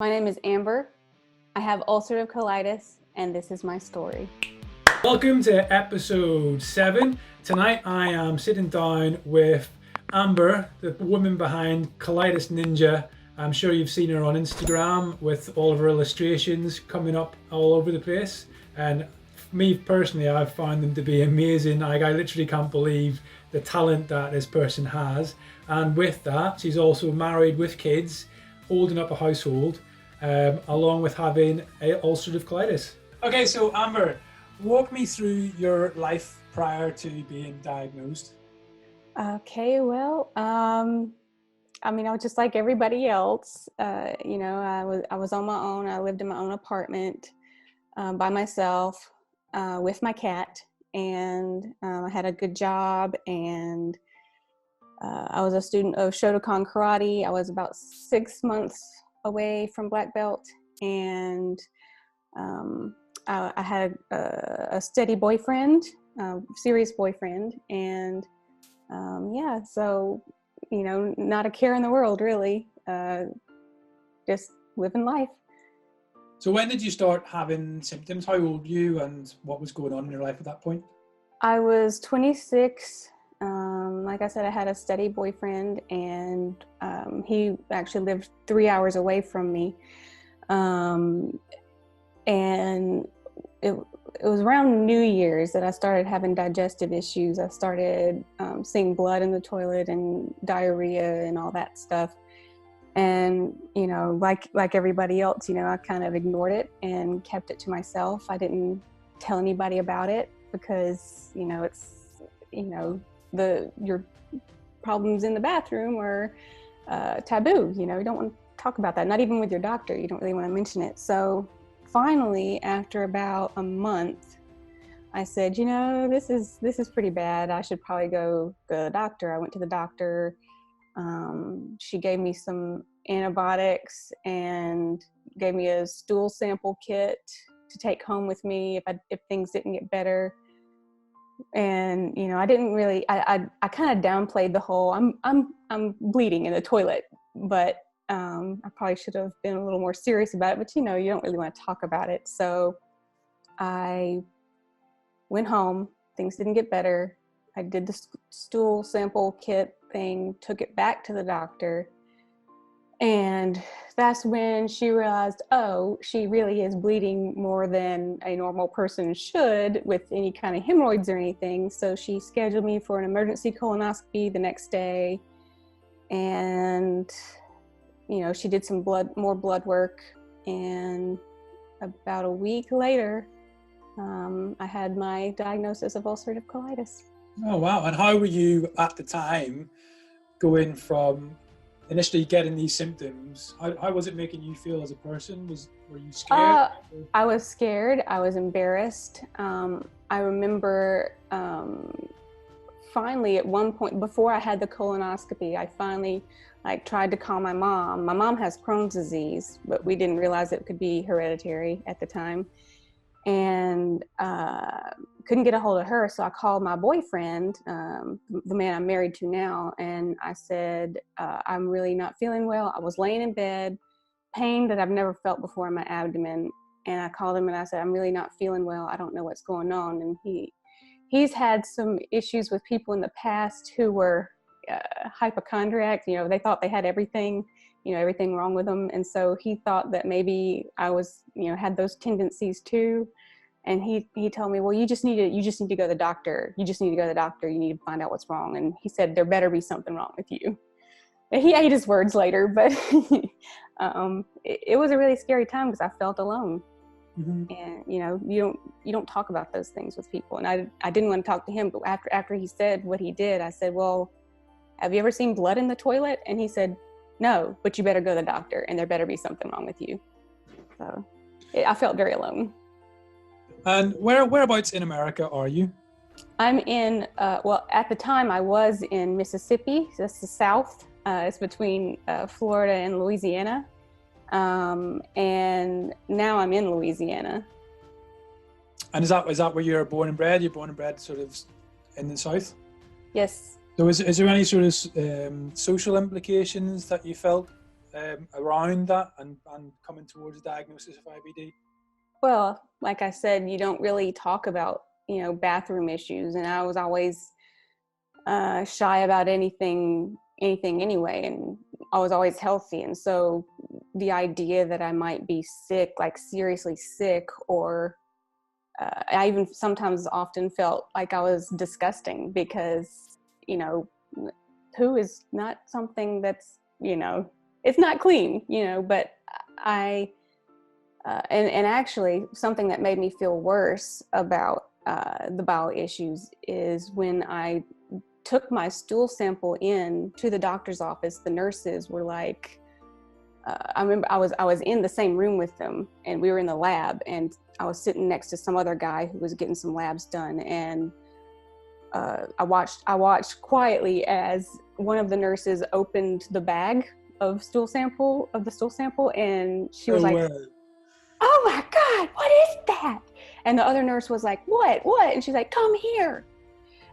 My name is Amber. I have ulcerative colitis, and this is my story. Welcome to episode 7. Tonight I am sitting down with Amber, the woman behind Colitis Ninja. I'm sure you've seen her on Instagram with all of her illustrations coming up all over the place. And me personally, I've found them to be amazing. I literally can't believe the talent that this person has. And with that, she's also married with kids, holding up a household, along with having ulcerative colitis. Okay, so Amber, walk me through your life prior to being diagnosed. Okay, well, I was just like everybody else. I was on my own. I lived in my own apartment by myself with my cat, and I had a good job, and I was a student of Shotokan karate. I was about 6 months away from black belt, and I had a steady boyfriend, serious boyfriend, and so not a care in the world really, just living life. So when did you start having symptoms? How old were you, and what was going on in your life at that point? I was 26. Like I said, I had a steady boyfriend, and he actually lived 3 hours away from me. And it was around New Year's that I started having digestive issues. I started seeing blood in the toilet and diarrhea and all that stuff. And, like everybody else, I kind of ignored it and kept it to myself. I didn't tell anybody about it because, your problems in the bathroom are taboo. You don't want to talk about that. Not even with your doctor. You don't really want to mention it. So finally, after about a month, I said, this is pretty bad. I should probably go to the doctor. I went to the doctor. She gave me some antibiotics and gave me a stool sample kit to take home with me if things didn't get better. And I didn't really. I kind of downplayed the whole I'm bleeding in the toilet, but I probably should have been a little more serious about it. But you don't really want to talk about it. So I went home. Things didn't get better. I did the stool sample kit thing, took it back to the doctor, and that's when she realized, oh, she really is bleeding more than a normal person should with any kind of hemorrhoids or anything. So she scheduled me for an emergency colonoscopy the next day, and she did some more blood work, and about a week later, I had my diagnosis of ulcerative colitis. Oh, wow. And how were you at the time going from initially getting these symptoms? How was it making you feel as a person? Were you scared? I was scared. I was embarrassed. I remember finally at one point before I had the colonoscopy, I finally tried to call my mom. My mom has Crohn's disease, but we didn't realize it could be hereditary at the time. And couldn't get a hold of her, so I called my boyfriend, the man I'm married to now, and I said, I'm really not feeling well. I was laying in bed, pain that I've never felt before in my abdomen, and I called him and I said, I'm really not feeling well. I don't know what's going on. And he's had some issues with people in the past who were hypochondriacs. They thought they had everything wrong with them. And so he thought that maybe I was, had those tendencies too. And he told me, well, you just need to go to the doctor. You just need to go to the doctor. You need to find out what's wrong. And he said, there better be something wrong with you. And he ate his words later, but it was a really scary time because I felt alone. Mm-hmm. And, you don't talk about those things with people. And I didn't want to talk to him, but after he said what he did, I said, well, have you ever seen blood in the toilet? And he said, no, but you better go to the doctor and there better be something wrong with you. So I felt very alone. And whereabouts in America are you? I'm in, at the time I was in Mississippi. That's the South. It's between Florida and Louisiana. And now I'm in Louisiana. And is that where you're born and bred? You're born and bred sort of in the South? Yes. So is there any sort of social implications that you felt around that and coming towards a diagnosis of IBD? Well, like I said, you don't really talk about, bathroom issues, and I was always shy about anything anyway, and I was always healthy. And so the idea that I might be sick, like seriously sick, or I even sometimes often felt like I was disgusting because, poo is not something that's, it's not clean, but and actually something that made me feel worse about the bowel issues is when I took my stool sample in to the doctor's office, the nurses were like, I remember I was in the same room with them, and we were in the lab, and I was sitting next to some other guy who was getting some labs done, and I watched quietly as one of the nurses opened the bag of the stool sample, and she was like, "Oh my God, what is that?" And the other nurse was like, "What?" And she's like, "Come here."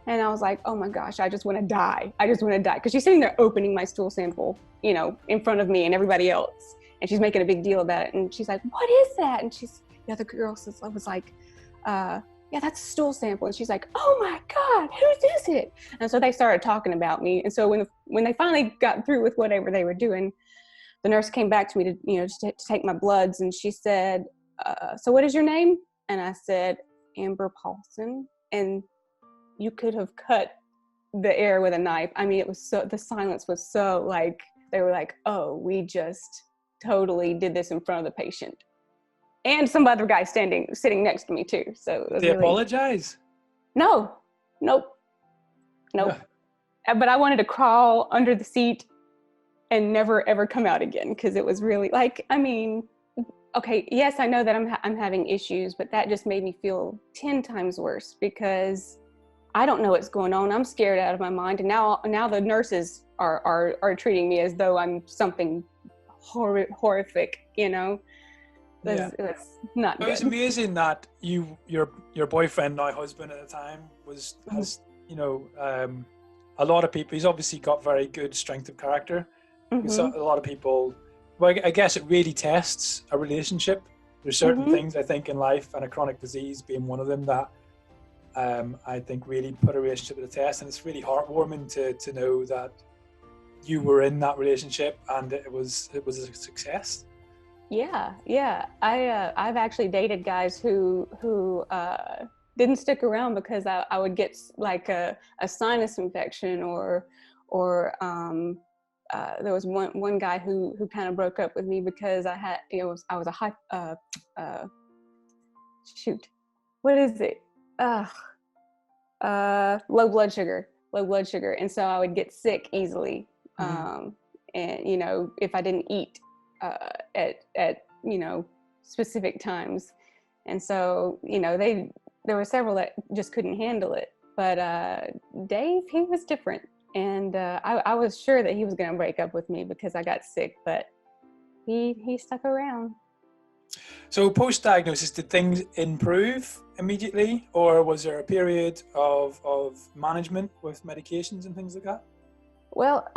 And I was like, oh my gosh, I just want to die. Because she's sitting there opening my stool sample, in front of me and everybody else. And she's making a big deal about it. And she's like, what is that? And the other girl was like, yeah, that's a stool sample. And she's like, oh my God, whose is it? And so they started talking about me. And so when they finally got through with whatever they were doing, the nurse came back to me to take my bloods. And she said, so what is your name? And I said, Amber Paulson. And you could have cut the air with a knife. I mean, the silence was so like, they were like, oh, we just totally did this in front of the patient. And some other guy sitting next to me too. So it was They apologize? No, nope. Yeah. But I wanted to crawl under the seat and never ever come out again. Cause it was really like, I mean, okay, yes, I know that I'm having issues, but that just made me feel 10 times worse because I don't know what's going on. I'm scared out of my mind. And now the nurses are treating me as though I'm something horrific, Yeah. It's not good. It's amazing that your boyfriend, now husband at the time, has a lot of people, he's obviously got very good strength of character. Mm-hmm. So a lot of people, well, I guess it really tests a relationship. There's certain things I think in life, and a chronic disease being one of them, that I think really put a relationship to the test, and it's really heartwarming to know that you were in that relationship and it was a success. Yeah. I've actually dated guys who didn't stick around because I would get like a sinus infection or there was one guy who kind of broke up with me because I was a high what is it? Low blood sugar. And so I would get sick easily. And, if I didn't eat at specific times. And so, there were several that just couldn't handle it. But Dave, he was different. And I was sure that he was going to break up with me because I got sick, but he stuck around. So post-diagnosis, did things improve immediately, or was there a period of management with medications and things like that? Well,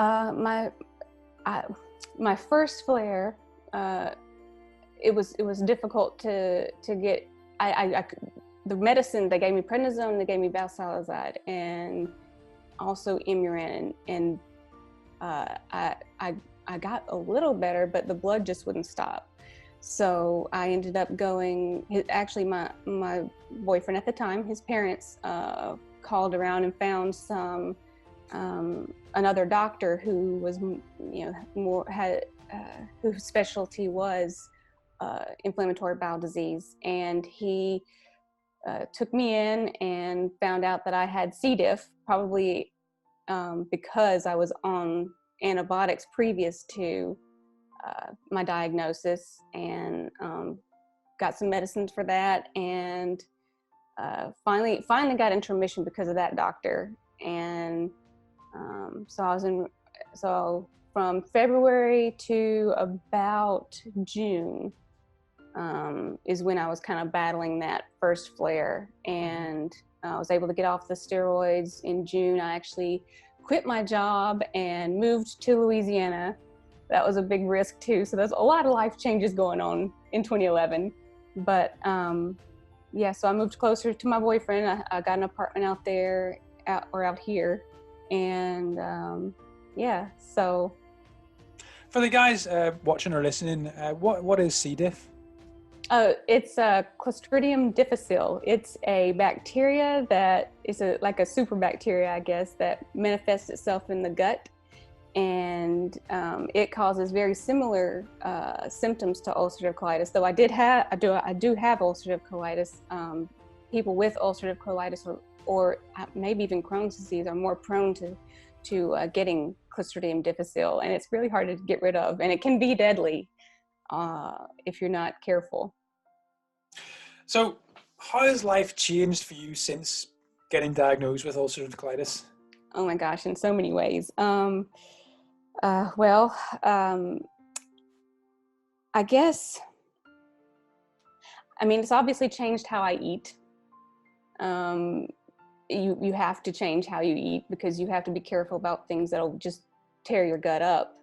my first flare, it was difficult to get. The medicine, they gave me prednisone, they gave me valsalazide, and also Imuran, and I got a little better, but the blood just wouldn't stop. So I ended up going, actually my boyfriend at the time, his parents called around and found another doctor who was, whose specialty was inflammatory bowel disease. And he took me in and found out that I had C. diff, probably because I was on antibiotics previous to my diagnosis, and got some medicines for that, and finally got into remission because of that doctor. And so from February to about June is when I was kind of battling that first flare, and I was able to get off the steroids. In June, I actually quit my job and moved to Louisiana that was a big risk too. So there's a lot of life changes going on in 2011. But yeah, so I moved closer to my boyfriend. I got an apartment out there, out here. And yeah, so. For the guys watching or listening, what is C. diff? It's a Clostridium difficile. It's a bacteria that is like a super bacteria, I guess, that manifests itself in the gut. And it causes very similar symptoms to ulcerative colitis. Though I do have ulcerative colitis. People with ulcerative colitis or maybe even Crohn's disease are more prone to getting Clostridium difficile, and it's really hard to get rid of, and it can be deadly if you're not careful. So, how has life changed for you since getting diagnosed with ulcerative colitis? Oh my gosh, in so many ways. I guess, I mean, it's obviously changed how I eat. You have to change how you eat because you have to be careful about things that'll just tear your gut up.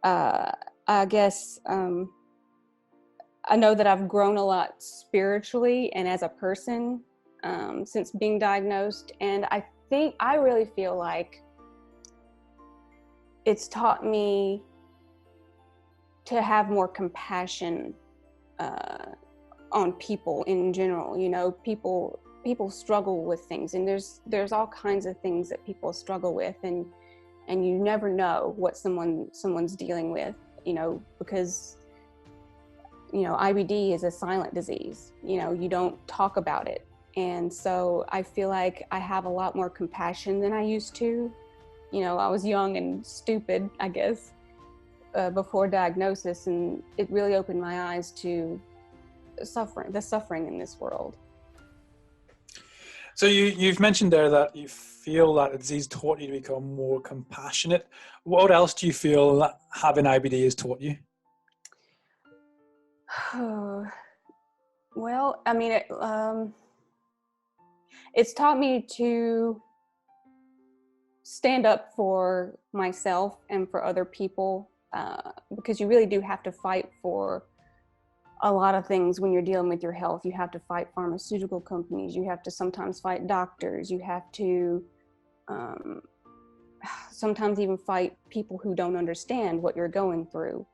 I guess I know that I've grown a lot spiritually and as a person since being diagnosed, and I really feel like it's taught me to have more compassion on people in general. You know, people struggle with things, and there's all kinds of things that people struggle with, and you never know what someone's dealing with, you know, because, you know, IBD is a silent disease. You know, you don't talk about it. And so I feel like I have a lot more compassion than I used to. You know, I was young and stupid, I guess, before diagnosis, and it really opened my eyes to the suffering in this world. So you've mentioned there that you feel that the disease taught you to become more compassionate. What else do you feel that having IBD has taught you? Well, I mean, it's taught me to stand up for myself and for other people, because you really do have to fight for a lot of things when you're dealing with your health. You have to fight pharmaceutical companies. You have to sometimes fight doctors. You have to sometimes even fight people who don't understand what you're going through.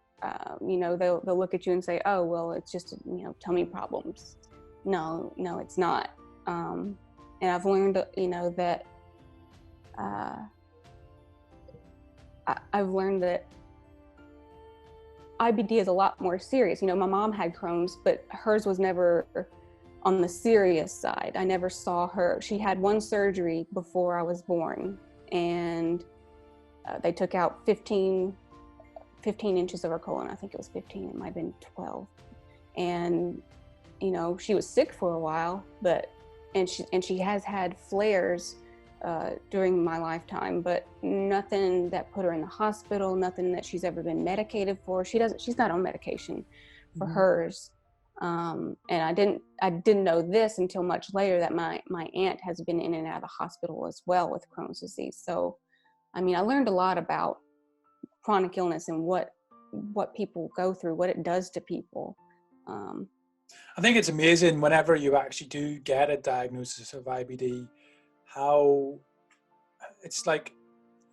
You know, they'll look at you and say, "Oh, well, it's just, you know, tummy problems." No, it's not. And I've learned, you know, that I've learned that IBD is a lot more serious. You know, my mom had Crohn's, but hers was never on the serious side. I never saw her. She had one surgery before I was born, and they took out 15 inches of her colon. I think it was 15. It might have been 12. And, you know, she was sick for a while, and she has had flares during my lifetime, but nothing that put her in the hospital, nothing that she's ever been medicated for. She's not on medication for hers. And I didn't know this until much later, that my aunt has been in and out of the hospital as well with Crohn's disease. So, I mean, I learned a lot about chronic illness and what people go through, what it does to people. I think it's amazing whenever you actually do get a diagnosis of IBD, how it's like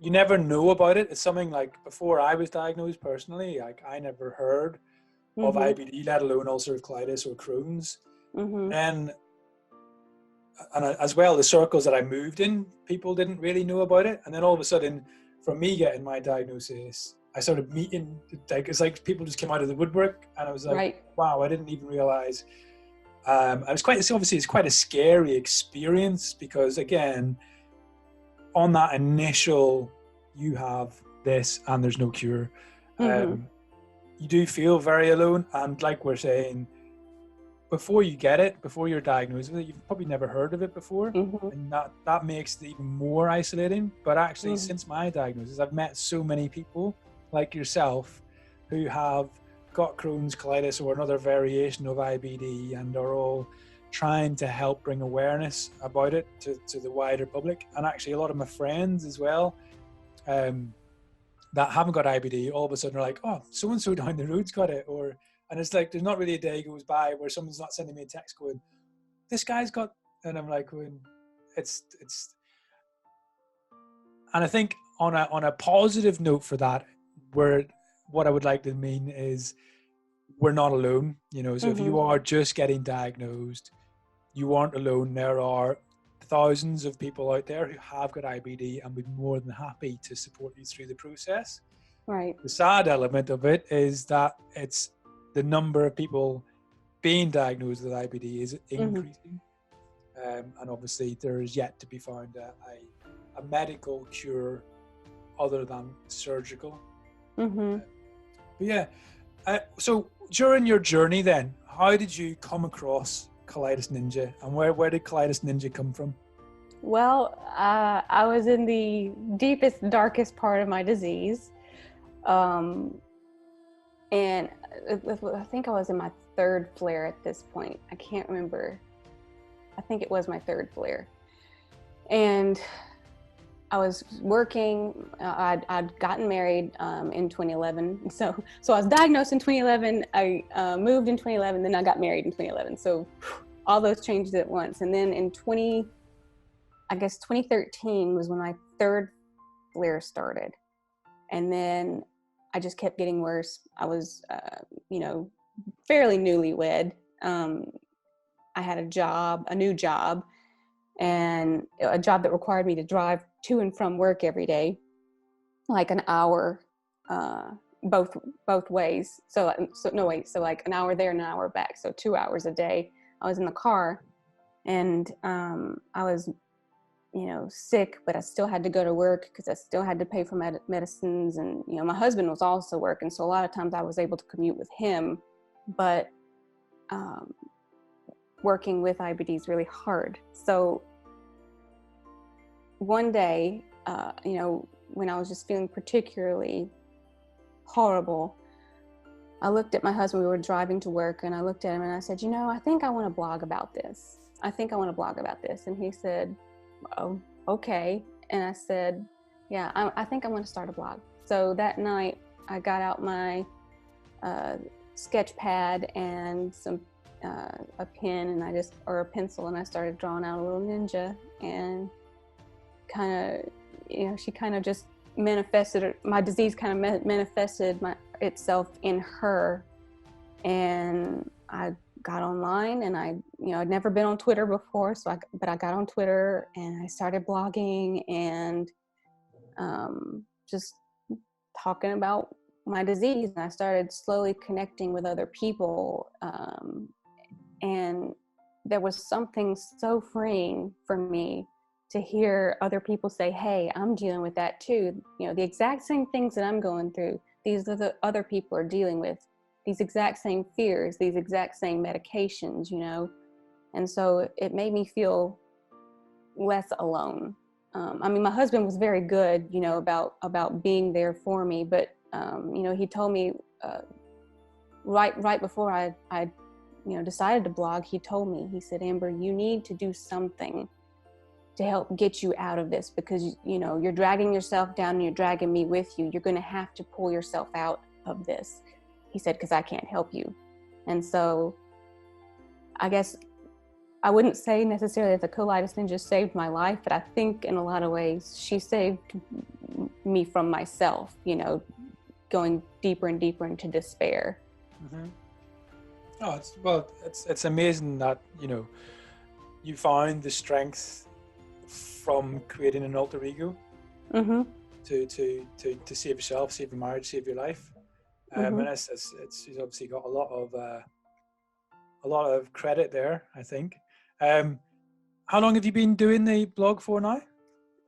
you never know about it. It's something like before I was diagnosed personally, like I never heard of IBD, let alone ulcerative colitis or Crohn's. And as well, the circles that I moved in, people didn't really know about it. And then all of a sudden, from me getting my diagnosis, I started meeting, like, it's like people just came out of the woodwork, and I was like, wow, I didn't even realize. It's quite a scary experience, because again, on that initial, you have this and there's no cure. You do feel very alone, and like we're saying, before you get it, before you're diagnosed with it, you've probably never heard of it before, and that makes it even more isolating. But actually, since my diagnosis, I've met so many people like yourself who have got Crohn's, colitis, or another variation of IBD, and are all trying to help bring awareness about it to the wider public. And actually a lot of my friends as well, that haven't got IBD all of a sudden are like, oh, so and so down the road's got it, and it's like there's not really a day goes by where someone's not sending me a text going, this guy's got, and I'm like, going, it's, and I think on a positive note for that, what I would like to mean is we're not alone, you know. So if you are just getting diagnosed, you aren't alone. There are thousands of people out there who have got IBD and would be more than happy to support you through the process. Right. The sad element of it is that it's the number of people being diagnosed with IBD is increasing. And obviously there is yet to be found a medical cure other than surgical. But yeah, so during your journey then, how did you come across Colitis Ninja, and where did Colitis Ninja come from? Well, I was in the deepest, darkest part of my disease. And I think I was in my third flare at this point. I can't remember. I think it was my third flare. And I was working, I'd gotten married in 2011. So I was diagnosed in 2011, I moved in 2011, then I got married in 2011. So all those changes at once. And then in 2013 was when my third flare started. And then I just kept getting worse. I was, fairly newlywed. I had a new job, and a job that required me to drive to and from work every day, like an hour, both ways. So like an hour there and an hour back. So 2 hours a day. I was in the car, and I was, sick, but I still had to go to work because I still had to pay for medicines. And, my husband was also working. So a lot of times I was able to commute with him, but working with IBD is really hard. So one day, when I was just feeling particularly horrible, I looked at my husband. We were driving to work, and I looked at him and I said, I think I want to blog about this. And he said, oh, okay. And I said, yeah, I think I'm going to start a blog. So that night I got out my sketch pad and a pen, and or a pencil, and I started drawing out a little ninja, and she kind of just manifested, my disease kind of manifested itself in her. And I got online, and I'd never been on Twitter before, but I got on Twitter and I started blogging and just talking about my disease. And I started slowly connecting with other people, and there was something so freeing for me to hear other people say, hey, I'm dealing with that too. The exact same things that I'm going through, these are the other people are dealing with. These exact same fears, these exact same medications, And so it made me feel less alone. My husband was very good, about being there for me. But, he told me right before I decided to blog, he told me, he said, Amber, you need to do something to help get you out of this, because, you're dragging yourself down and you're dragging me with you. You're going to have to pull yourself out of this. He said, because I can't help you. And so I guess I wouldn't say necessarily that the Colitis Ninja saved my life, but I think in a lot of ways she saved me from myself, going deeper and deeper into despair. Oh, it's amazing that, you found the strength from creating an alter ego to save yourself, save your marriage, save your life. And it's obviously got a lot of credit there, I think. How long have you been doing the blog for now?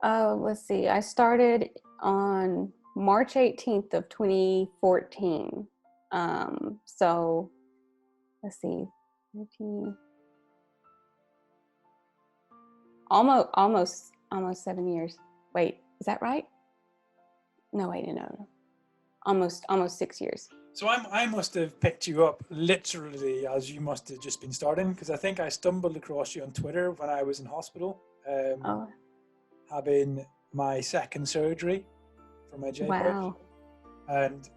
Let's see. I started on March 18th of 2014. So let's see, 13, almost 7 years. Wait, is that right? No, wait, no. Almost 6 years. So I must have picked you up literally as you must have just been starting, because I think I stumbled across you on Twitter when I was in hospital, having my second surgery for my JPouch. Wow. and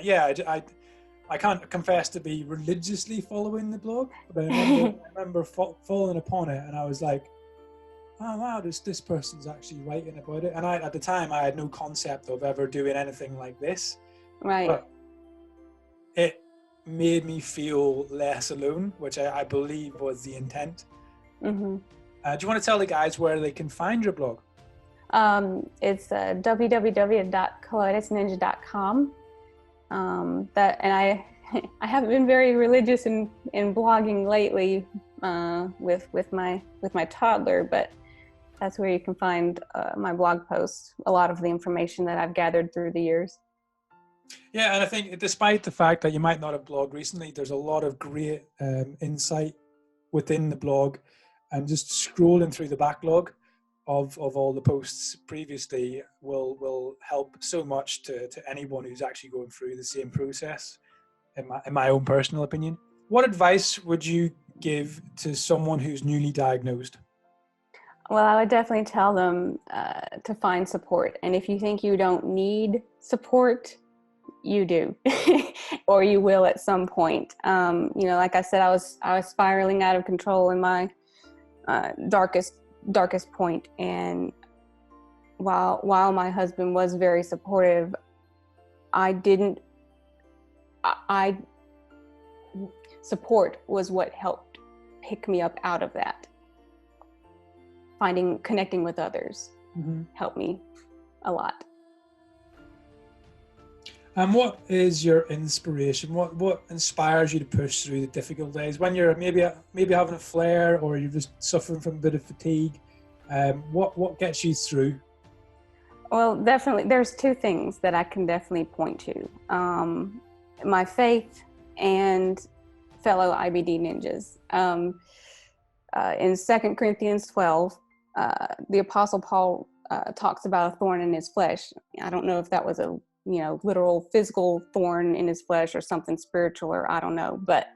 yeah, I can't confess to be religiously following the blog, but I remember falling upon it, and I was like, oh wow, this person's actually writing about it. And at the time I had no concept of ever doing anything like this. Right. But it made me feel less alone, which I believe was the intent. Mm-hmm. Do you want to tell the guys where they can find your blog? It's www.colitisninja.com. And I haven't been very religious in blogging lately with my toddler, but that's where you can find my blog posts, a lot of the information that I've gathered through the years. Yeah, and I think despite the fact that you might not have blogged recently, there's a lot of great insight within the blog, and just scrolling through the backlog of all the posts previously will help so much to anyone who's actually going through the same process, in my own personal opinion. What advice would you give to someone who's newly diagnosed? Well, I would definitely tell them to find support. And if you think you don't need support, you do, or you will at some point. Like I said, I was spiraling out of control in my darkest point. And while my husband was very supportive, support was what helped pick me up out of that. Connecting with others helped me a lot. And what is your inspiration? What inspires you to push through the difficult days when you're maybe having a flare, or you're just suffering from a bit of fatigue? What gets you through? Well, definitely, there's two things that I can definitely point to: my faith and fellow IBD ninjas. In 2 Corinthians 12, the Apostle Paul talks about a thorn in his flesh. I don't know if that was a literal physical thorn in his flesh or something spiritual, or I don't know, but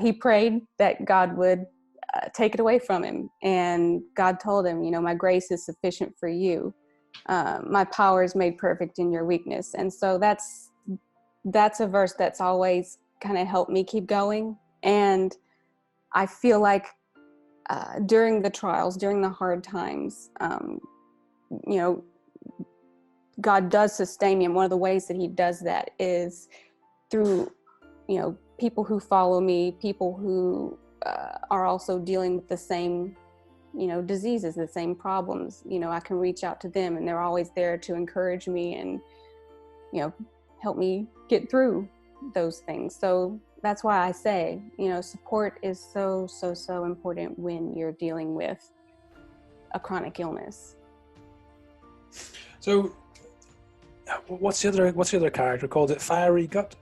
he prayed that God would take it away from him. And God told him, my grace is sufficient for you. My power is made perfect in your weakness. And so that's a verse that's always kind of helped me keep going. And I feel like during the trials, during the hard times, God does sustain me, and one of the ways that he does that is through, people who follow me, people who are also dealing with the same, diseases, the same problems. I can reach out to them, and they're always there to encourage me and, help me get through those things. So that's why I say, support is so, so, so important when you're dealing with a chronic illness. So what's the other character called? It Fiery Gut?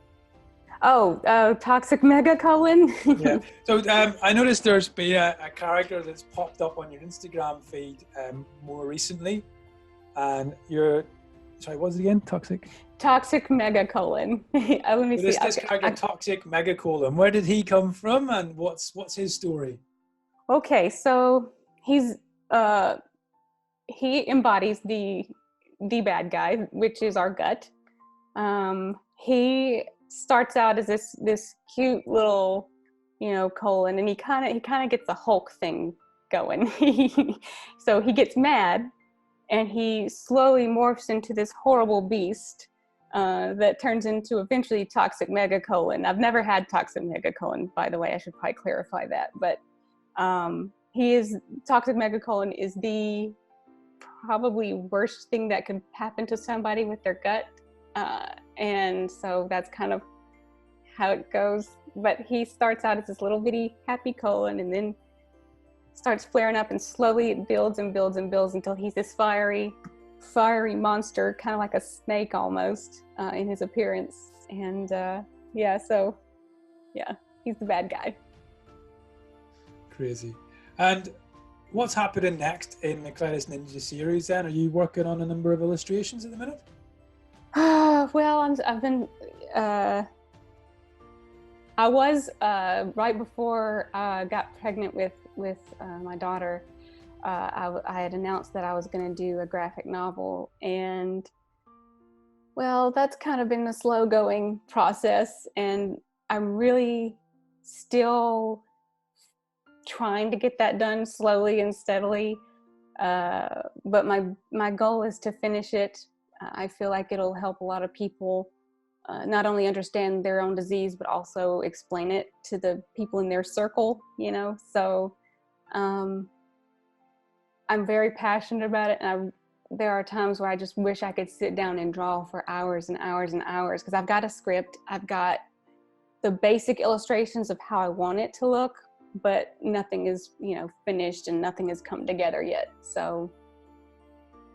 Toxic Megacolon. Yeah. So I noticed there's been a character that's popped up on your Instagram feed more recently, and sorry, what was it again? Toxic Megacolon. Let me see. This character, Toxic Megacolon. Where did he come from, and what's his story? Okay, so he embodies the bad guy, which is our gut. He starts out as this cute little, colon, and he kind of gets the Hulk thing going. So he gets mad, and he slowly morphs into this horrible beast that turns into eventually Toxic Megacolon. I've never had Toxic Megacolon, by the way. I should probably clarify that, but Toxic Megacolon is the probably worst thing that could happen to somebody with their gut. And so that's kind of how it goes. But he starts out as this little bitty happy colon, and then starts flaring up, and slowly it builds and builds and builds until he's this fiery monster, kind of like a snake almost in his appearance. And he's the bad guy. Crazy. And what's happening next in the Colitis Ninja series then? Are you working on a number of illustrations at the minute? Well, I've been, I was, right before I got pregnant with my daughter, I had announced that I was going to do a graphic novel, and Well, that's kind of been a slow going process, and I'm really still trying to get that done slowly and steadily. But my goal is to finish it. I feel like it'll help a lot of people not only understand their own disease, but also explain it to the people in their circle, you know? So um, I'm very passionate about it. And there are times where I just wish I could sit down and draw for hours and hours and hours, because I've got a script. I've got the basic illustrations of how I want it to look, but nothing is, finished and nothing has come together yet. So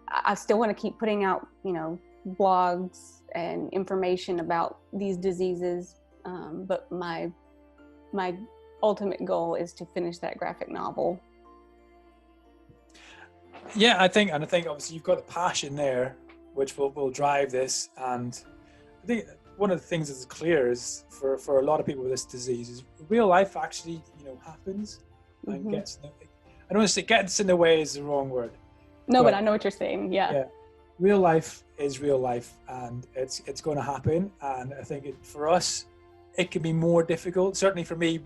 I still want to keep putting out, blogs and information about these diseases. But my ultimate goal is to finish that graphic novel. Yeah, I think obviously you've got the passion there, which will drive this. And I think one of the things that's clear is for a lot of people with this disease is real life actually, happens and gets in the, I don't want to say gets in the way is the wrong word. No, but I know what you're saying. Yeah. Real life is real life, and it's going to happen. And I think for us, it can be more difficult. Certainly for me,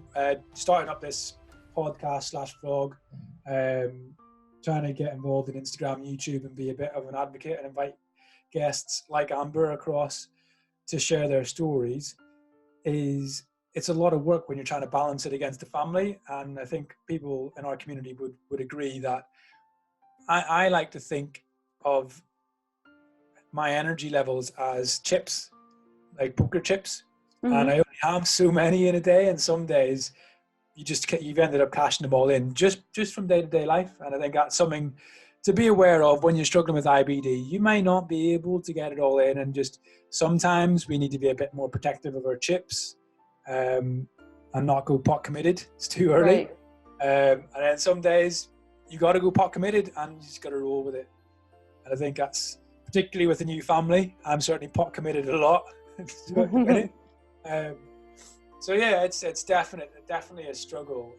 starting up this podcast / vlog, trying to get involved in Instagram, YouTube, and be a bit of an advocate and invite guests like Amber across to share their stories it's a lot of work when you're trying to balance it against the family. And I think people in our community would agree that I like to think of my energy levels as chips, like poker chips. And I only have so many in a day, and some days you've ended up cashing them all in just from day-to-day life. And I think that's something to be aware of when you're struggling with IBD. You may not be able to get it all in, and just sometimes we need to be a bit more protective of our chips and not go pot committed. It's too early. Right. And then some days you got to go pot committed, and you just got to roll with it. And I think that's particularly with a new family. I'm certainly pot committed a lot. So yeah, it's definitely a struggle.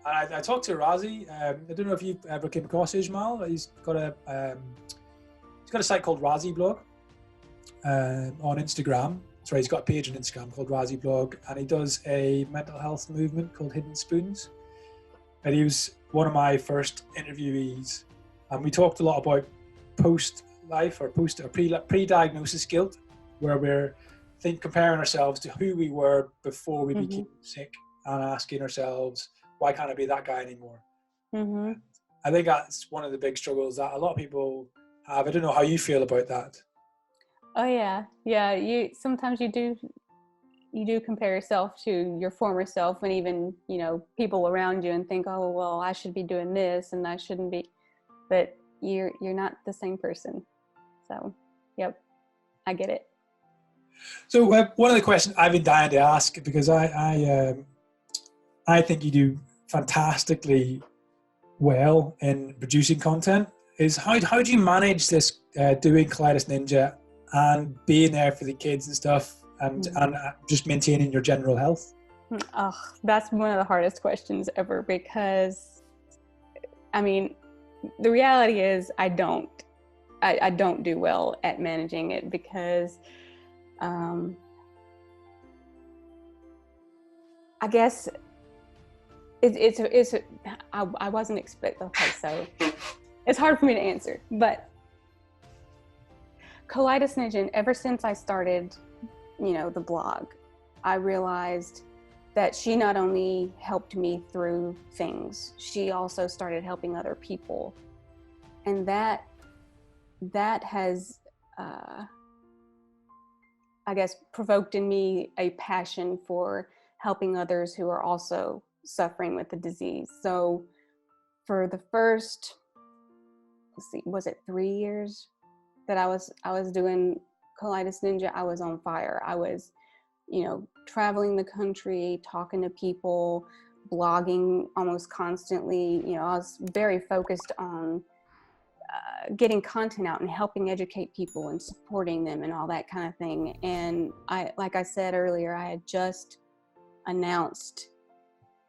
And I talked to Razi. I don't know if you've ever came across Ismail. He's got a site called Razi Blog on Instagram. Sorry, he's got a page on Instagram called Razi Blog, and he does a mental health movement called Hidden Spoons. And he was one of my first interviewees, and we talked a lot about post-life or pre-diagnosis guilt, where we're comparing ourselves to who we were before we became sick, and asking ourselves, why can't I be that guy anymore? I think that's one of the big struggles that a lot of people have. I don't know how you feel about that. Oh yeah. Sometimes you do compare yourself to your former self, and even people around you, and think, oh well, I should be doing this and I shouldn't be, but you're not the same person. So yep, I get it. So one of the questions I've been dying to ask, because I think you do fantastically well in producing content, is how do you manage this doing Colitis Ninja and being there for the kids and stuff, and just maintaining your general health? Oh, that's one of the hardest questions ever, because I mean, the reality is I don't do well at managing it, because I guess I wasn't expecting. Okay, so it's hard for me to answer, but Colitis Ninja, ever since I started, the blog, I realized that she not only helped me through things, she also started helping other people, and that has I guess provoked in me a passion for helping others who are also suffering with the disease. So for the first, was it 3 years that I was doing Colitis Ninja, I was on fire. I was, traveling the country, talking to people, blogging almost constantly. I was very focused on getting content out and helping educate people and supporting them and all that kind of thing. And like I said earlier, I had just announced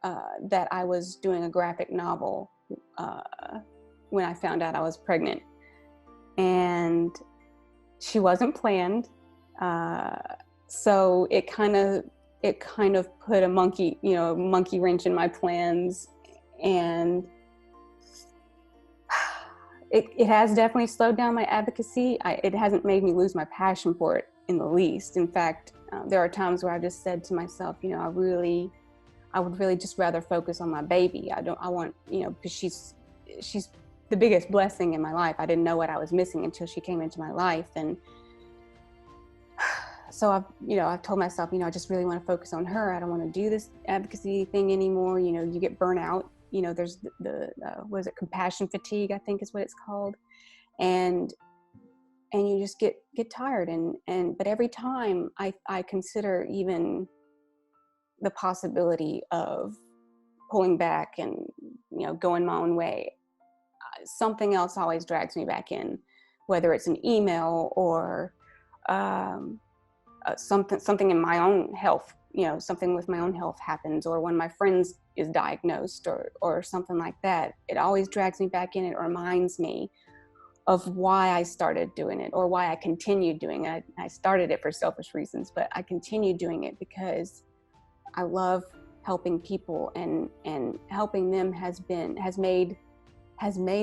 that I was doing a graphic novel when I found out I was pregnant. And she wasn't planned. So it kind of put a monkey wrench in my plans, and it has definitely slowed down my advocacy. It hasn't made me lose my passion for it in the least. In fact, there are times where I just said to myself, I would really just rather focus on my baby. Because she's the biggest blessing in my life. I didn't know what I was missing until she came into my life. And so I've told myself, I just really want to focus on her. I don't want to do this advocacy thing anymore. You get burnout. There's what is it? Compassion fatigue, I think is what it's called. And you just get tired. But every time I consider even the possibility of pulling back and, going my own way, something else always drags me back in, whether it's an email or something in my own health, something with my own health happens, or when my friends is diagnosed or something like that. It always drags me back in. It reminds me of why I started doing it, or why I continued doing it. I started it for selfish reasons, but I continued doing it because I love helping people, and helping them has made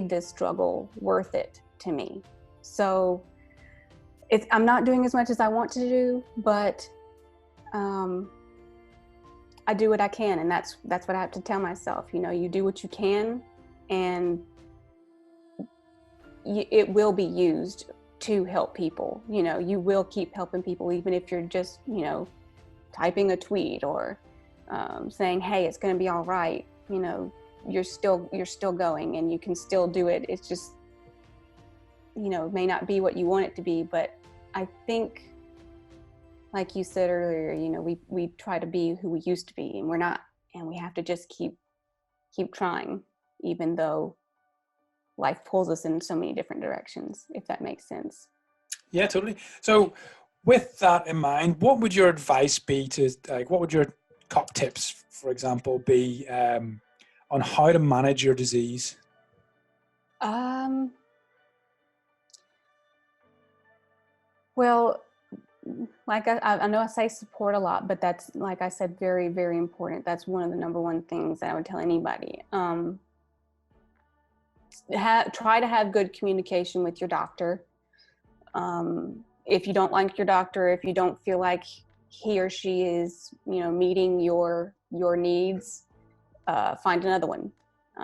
this struggle worth it to me. So I'm not doing as much as I want to do, but I do what I can, and that's what I have to tell myself. You do what you can, and it will be used to help people. You will keep helping people, even if you're just typing a tweet or saying, hey, it's going to be all right. You're still going, and you can still do it. It's just it may not be what you want it to be, but I think, like you said earlier, we try to be who we used to be, and we're not, and we have to just keep trying, even though life pulls us in so many different directions, if that makes sense. Yeah, totally. So with that in mind, what would your advice be what would your top tips, for example, be on how to manage your disease? Well, like I know I say support a lot, but that's, like I said, very, very important. That's one of the number one things that I would tell anybody. Try to have good communication with your doctor. If you don't like your doctor, if you don't feel like he or she is, meeting your needs, find another one.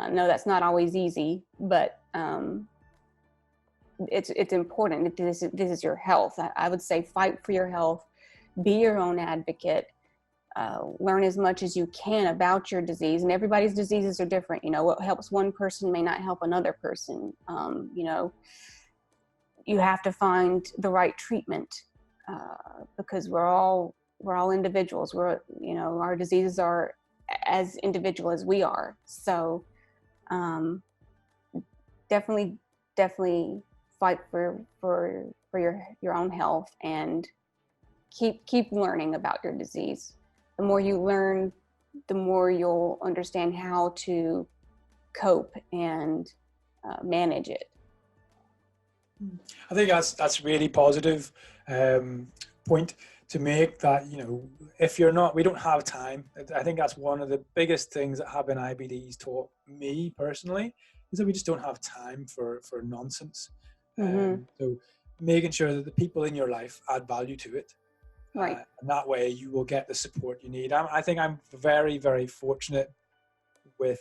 No, that's not always easy, but it's important. This is your health. I would say fight for your health. Be your own advocate. Learn as much as you can about your disease, and everybody's diseases are different. What helps one person may not help another person. You have to find the right treatment, because we're all individuals. Our diseases are as individual as we are. So definitely fight for your own health, and keep learning about your disease. The more you learn, the more you'll understand how to cope and manage it. I think that's really positive point to make, that if we don't have time. I think that's one of the biggest things that having IBDs taught me personally, is that we just don't have time for nonsense. Mm-hmm. So making sure that the people in your life add value to it, right, and that way you will get the support you need. I think I'm very, very fortunate with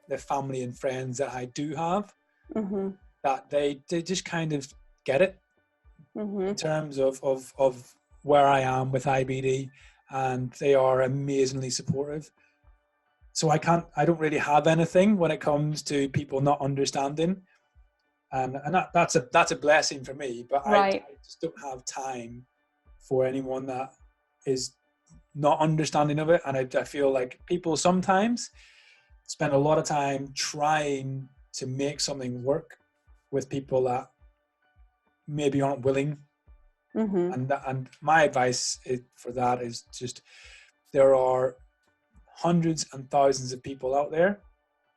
the family and friends that I do have. mm-hmm. That they just kind of get it, Mm-hmm. in terms of where I am with IBD, and they are amazingly supportive. So I don't really have anything when it comes to people not understanding, and that's a blessing for me. But right. I just don't have time for anyone that is not understanding of it, and I feel like people sometimes spend a lot of time trying to make something work with people that maybe aren't willing. Mm-hmm. And my advice for that is just, there are hundreds and thousands of people out there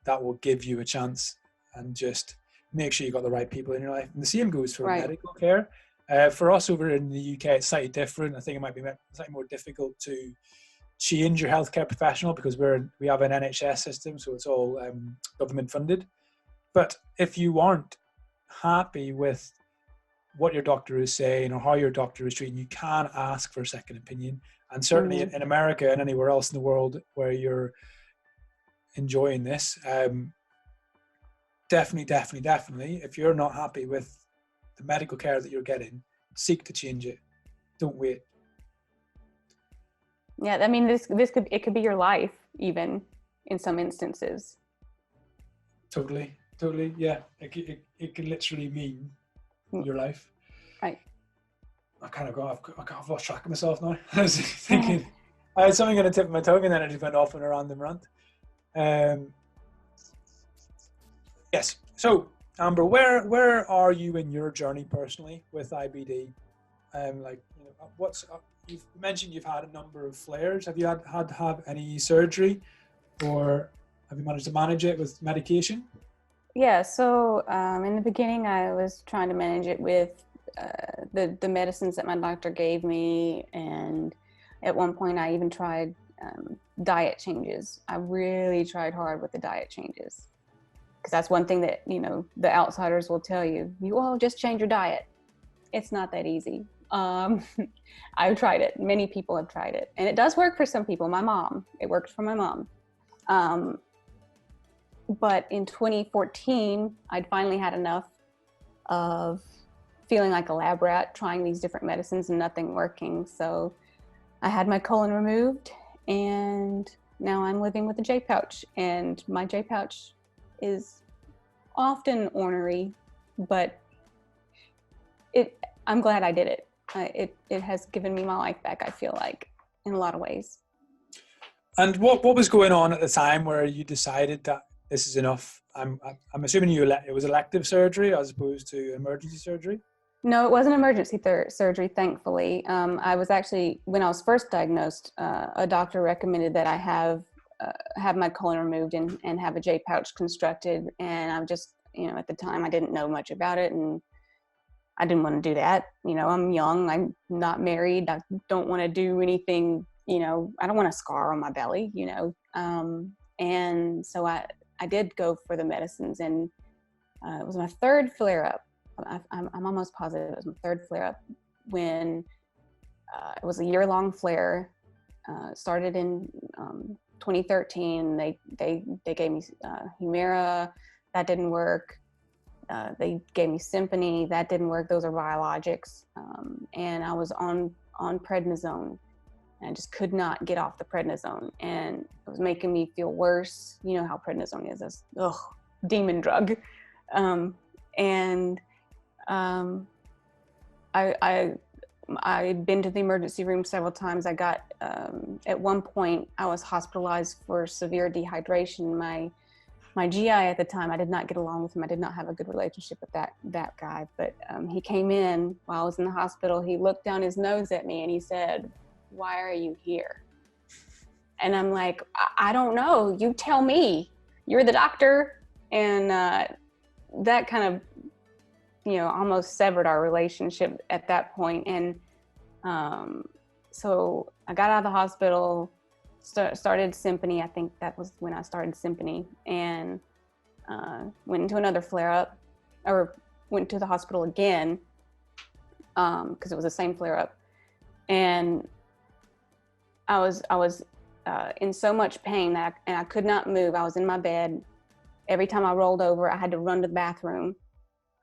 that will give you a chance, and just make sure you got the right people in your life. And the same goes for right. medical care. For us over in the UK, it's slightly different. I think it might be slightly more difficult to change your healthcare professional because we have an NHS system, so it's all government funded. But if you aren't happy with what your doctor is saying or how your doctor is treating, you can ask for a second opinion. And certainly in America and anywhere else in the world where you're enjoying this, definitely, if you're not happy with the medical care that you're getting, seek to change it. Don't wait. Yeah, I mean, this could be your life, even in some instances. Totally, yeah. It can literally mean your life. Right. I've lost track of myself now. I was thinking, I had something on the tip of my tongue and then I just went off on a random rant. Yes. So, Amber, where are you in your journey personally with IBD? You've mentioned you've had a number of flares. Have you had to have any surgery, or have you managed to manage it with medication? Yeah. So in the beginning, I was trying to manage it with the medicines that my doctor gave me, and at one point, I even tried diet changes. I really tried hard with the diet changes. Because that's one thing that, the outsiders will tell you, just change your diet. It's not that easy. I've tried it. Many people have tried it. And it does work for some people. It worked for my mom. But in 2014, I'd finally had enough of feeling like a lab rat, trying these different medicines and nothing working. So I had my colon removed, and now I'm living with a JPouch. And my JPouch is often ornery, but I'm glad I did it. It has given me my life back, I feel like, in a lot of ways. And what was going on at the time where you decided that this is enough? I'm assuming it was elective surgery as opposed to emergency surgery? No, it wasn't emergency surgery, thankfully. I was actually, when I was first diagnosed, a doctor recommended that I have my colon removed and have a JPouch constructed. And I'm just, at the time I didn't know much about it, and I didn't want to do that. I'm young, I'm not married. I don't want to do anything, I don't want a scar on my belly, and so I did go for the medicines, and it was my third flare up. I'm almost positive it was my third flare up when it was a year-long flare. Started in 2013. They gave me Humira. That didn't work. They gave me Symphony. That didn't work. Those are biologics. And I was on prednisone. And I just could not get off the prednisone. And it was making me feel worse. You know how prednisone is, this demon drug. I'd been to the emergency room several times. I got, at one point, I was hospitalized for severe dehydration. My GI at the time, I did not get along with him. I did not have a good relationship with that guy. But he came in while I was in the hospital. He looked down his nose at me and he said, "Why are you here?" And I'm like, I don't know. You tell me. You're the doctor. And that kind of, almost severed our relationship at that point. And so I got out of the hospital, started Symphony. I think that was when I started Symphony, and went into another flare-up, or went to the hospital again because it was the same flare-up. And I was in so much pain that I could not move. I was in my bed. Every time I rolled over, I had to run to the bathroom.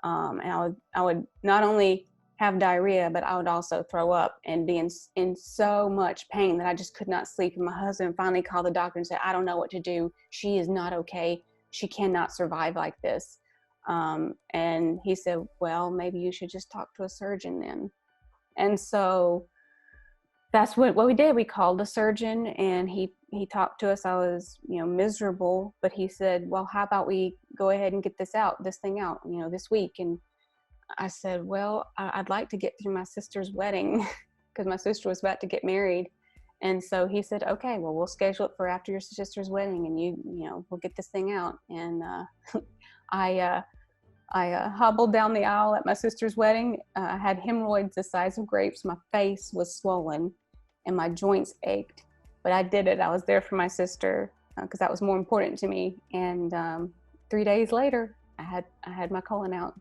And I would not only have diarrhea, but I would also throw up and be in so much pain that I just could not sleep. And my husband finally called the doctor and said, "I don't know what to do. She is not okay. She cannot survive like this." And he said, "Well, maybe you should just talk to a surgeon then." And so that's what we did. We called a surgeon, and he talked to us. I was, miserable, but he said, "Well, how about we go ahead and get this thing out, this week?" And I said, "Well, I'd like to get through my sister's wedding," because my sister was about to get married. And so he said, "Okay, well, we'll schedule it for after your sister's wedding, and we'll get this thing out." And I I hobbled down the aisle at my sister's wedding. I had hemorrhoids the size of grapes. My face was swollen and my joints ached. But I did it. I was there for my sister because that was more important to me. And 3 days later, I had my colon out.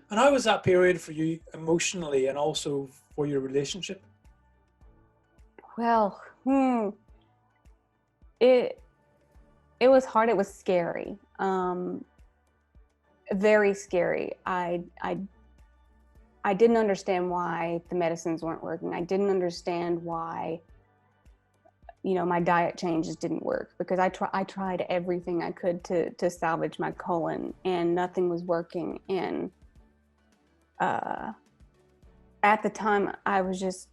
And how was that period for you emotionally and also for your relationship? Well, it was hard. It was scary. Very scary. I didn't understand why the medicines weren't working. I didn't understand why, my diet changes didn't work, because I tried everything I could to salvage my colon, and nothing was working. And at the time, I was just,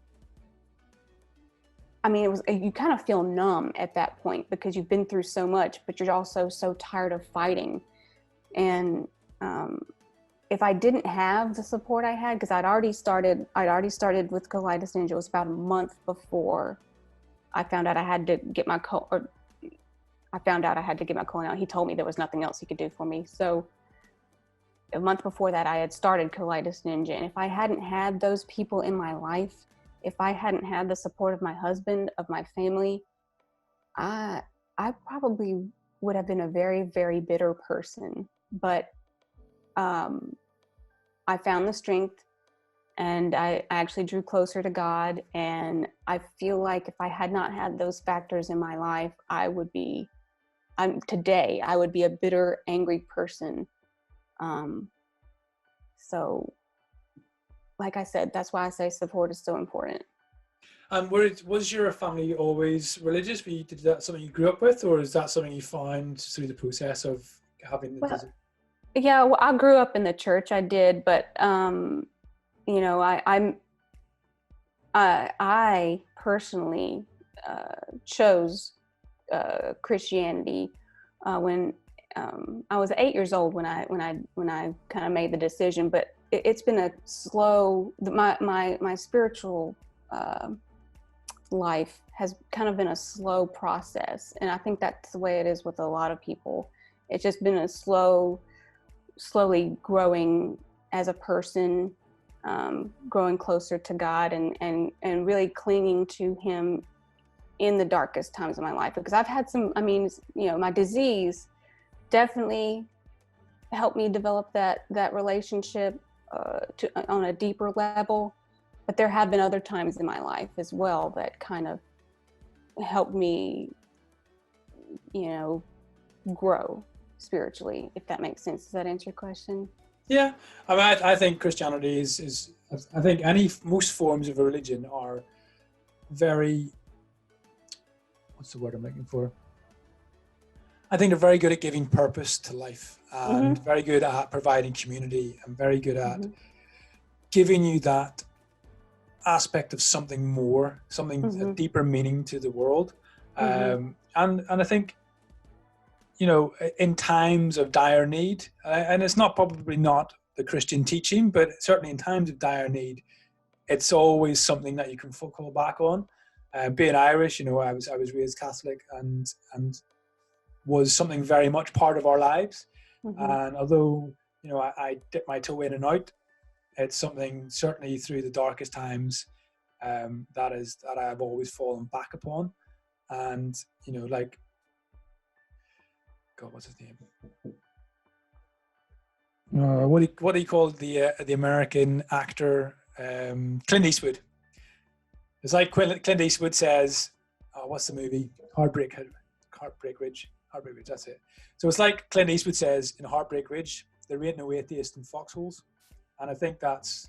you kind of feel numb at that point because you've been through so much, but you're also so tired of fighting. And if I didn't have the support I had, because I'd already started with Colitis Ninja. It was about a month before I found out I had to get my colon out. He told me there was nothing else he could do for me. So a month before that, I had started Colitis Ninja. And if I hadn't had those people in my life, if I hadn't had the support of my husband, of my family, I probably would have been a very, very bitter person. But I found the strength, and I actually drew closer to God. And I feel like if I had not had those factors in my life, today I would be a bitter, angry person. So like I said, that's why I say support is so important. And was your family always religious? Did that something you grew up with, or is that something you found through the process of having the disease? Yeah, well, I grew up in the church. I did, but I personally chose Christianity when I was 8 years old when I kind of made the decision. But it's been a slow. My spiritual life has kind of been a slow process, and I think that's the way it is with a lot of people. It's just been a slowly growing as a person, growing closer to God, and really clinging to Him in the darkest times of my life. Because I've had my disease definitely helped me develop that relationship on a deeper level. But there have been other times in my life as well that kind of helped me, grow spiritually, if that makes sense. Does that answer your question? Yeah, I think Christianity is I think most forms of religion are very, what's the word I'm looking for? I think they're very good at giving purpose to life, and very good at providing community, and very good at giving you that aspect of something more, a deeper meaning to the world. And I think, in times of dire need, and it's probably not the Christian teaching, but certainly in times of dire need, it's always something that you can fall back on. Being Irish, I was raised Catholic, and was something very much part of our lives. And although I dip my toe in and out, it's something certainly through the darkest times that I've always fallen back upon. And God, what's his name? What do you call the American actor, Clint Eastwood? It's like Clint Eastwood says, what's the movie? Heartbreak Ridge. That's it. So it's like Clint Eastwood says in Heartbreak Ridge, there ain't no atheist in foxholes. And I think that's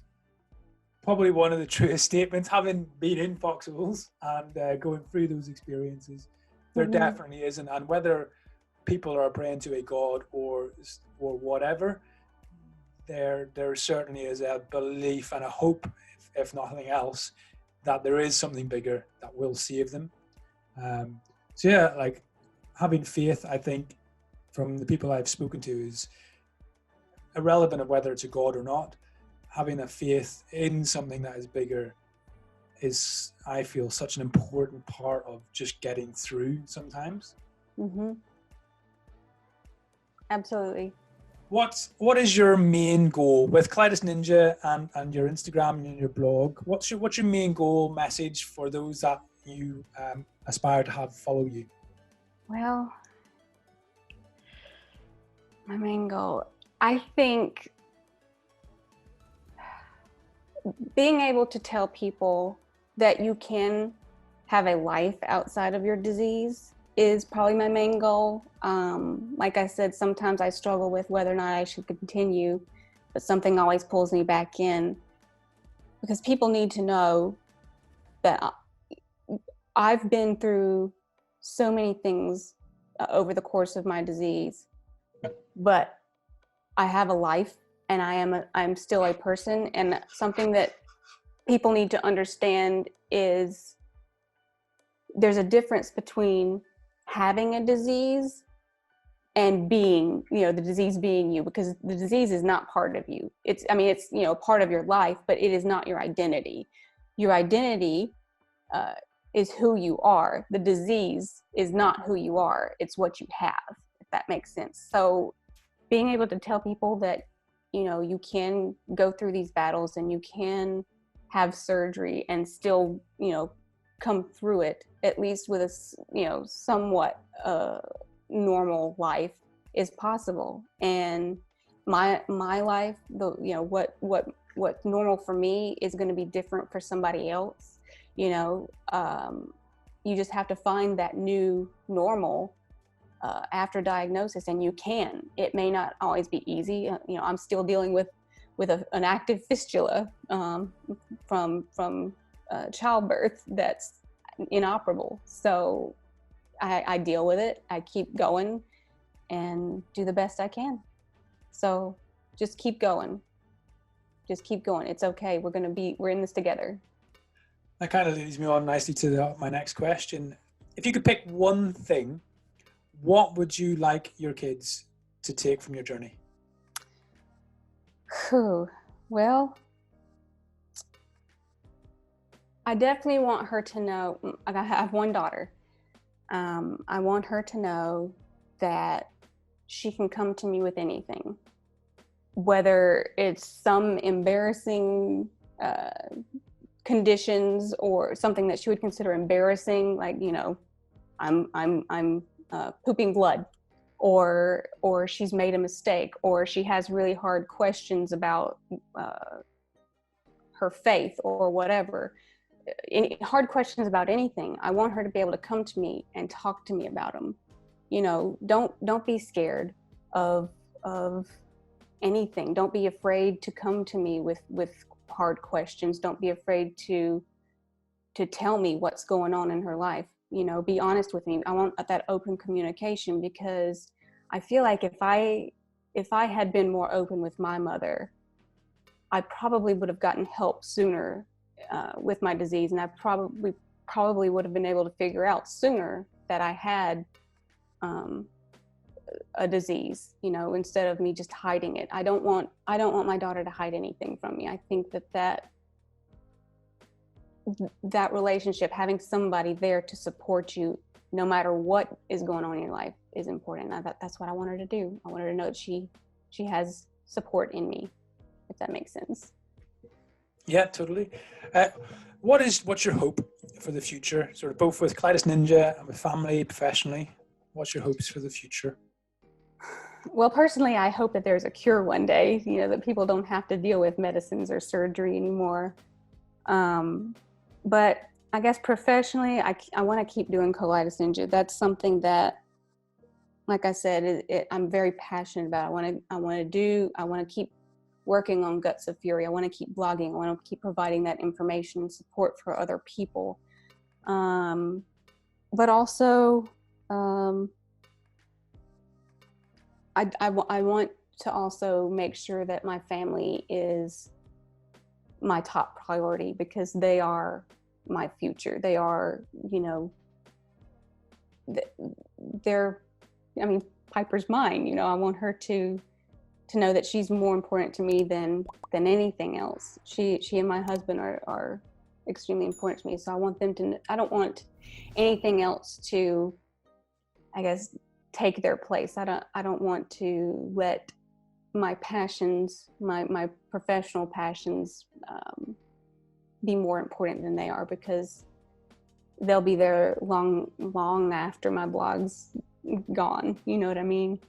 probably one of the truest statements, having been in foxholes and going through those experiences. There definitely isn't. And whether people are praying to a God or whatever, there certainly is a belief and a hope, if nothing else, that there is something bigger that will save them. So yeah, like having faith, I think, from the people I've spoken to, is irrelevant of whether it's a God or not. Having a faith in something that is bigger is, I feel, such an important part of just getting through sometimes. Absolutely. What is your main goal with Colitis Ninja and your Instagram and your blog? What's your main goal message for those that you aspire to have follow you? Well, my main goal, I think being able to tell people that you can have a life outside of your disease is probably my main goal. Like I said, sometimes I struggle with whether or not I should continue, but something always pulls me back in, because people need to know that I've been through so many things over the course of my disease, but I have a life and I'm still a person. And something that people need to understand is there's a difference between having a disease and being, the disease being you, because the disease is not part of you. It's part of your life, but it is not your identity. Your identity is who you are. The disease is not who you are. It's what you have, if that makes sense. So being able to tell people that, you can go through these battles and you can have surgery and still, come through it, at least with a, somewhat normal life, is possible. And my life, what's normal for me is going to be different for somebody else. You just have to find that new normal after diagnosis, and you can. It may not always be easy. I'm still dealing with an active fistula from childbirth that's inoperable. So I deal with it. I keep going and do the best I can. So just keep going. Just keep going. It's okay. We're in this together. That kind of leads me on nicely to my next question. If you could pick one thing, what would you like your kids to take from your journey? Well, I definitely want her to know, I have one daughter. I want her to know that she can come to me with anything, whether it's some embarrassing conditions or something that she would consider embarrassing, like, I'm pooping blood, or she's made a mistake, or she has really hard questions about her faith or whatever. Any hard questions about anything, I want her to be able to come to me and talk to me about them. Don't be scared of anything. Don't be afraid to come to me with hard questions. Don't be afraid to tell me what's going on in her life. Be honest with me. I want that open communication, because I feel like if I had been more open with my mother, I probably would have gotten help sooner with my disease, and I probably would have been able to figure out sooner that I had a disease, instead of me just hiding it. I don't want my daughter to hide anything from me. I think that relationship, having somebody there to support you no matter what is going on in your life, is important. That's what I want her to do. I want her to know that she has support in me, if that makes sense. Yeah, totally. What's your hope for the future, sort of both with Colitis Ninja and with family, professionally? What's your hopes for the future? Well, personally, I hope that there's a cure one day, that people don't have to deal with medicines or surgery anymore. But I guess professionally, I want to keep doing Colitis Ninja. That's something that, like I said, I'm very passionate about. I want to keep working on Guts of Fury. I want to keep blogging. I want to keep providing that information and support for other people. But also, I want to also make sure that my family is my top priority, because they are my future. They are, Piper's mine. I want her to know that she's more important to me than anything else. She and my husband are extremely important to me. So I want them to, I don't want anything else to, I guess, take their place. I don't want to let my passions, my professional passions, be more important than they are, because they'll be there long after my blog's gone. You know what I mean?